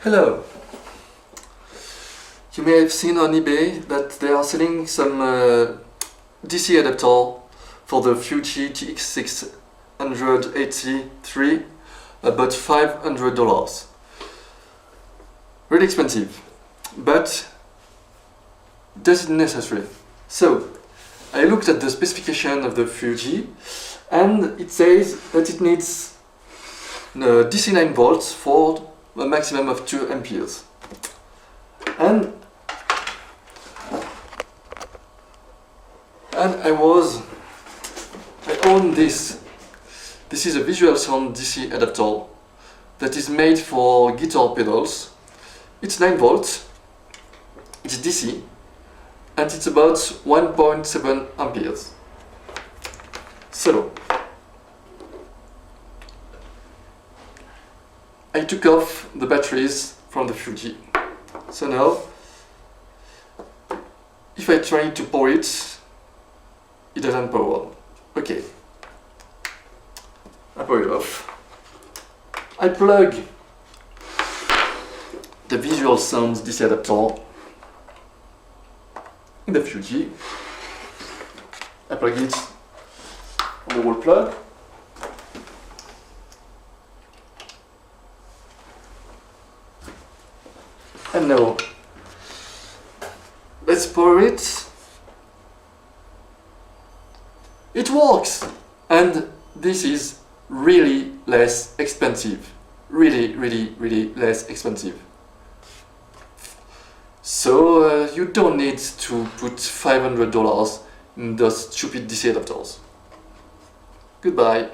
Hello! You may have seen on eBay that they are selling some DC adapter for the Fuji GX680 III, about $500. Really expensive, but does it necessary? So, I looked at the specification of the Fuji and it says that it needs DC 9 volts for a maximum of 2 amperes. And I own this. This is a visual sound DC adapter that is made for guitar pedals. It's 9 volts, it's DC, and it's about 1.7 amperes. So, I took off the batteries from the Fuji. So now, if I try to power it, it doesn't power. Okay. I power it off. I plug the visual sound DC adapter in the Fuji. I plug it on the wall plug. And now, let's power it. It works! And this is really less expensive. Really less expensive. So you don't need to put $500 in those stupid DC adapters. Goodbye.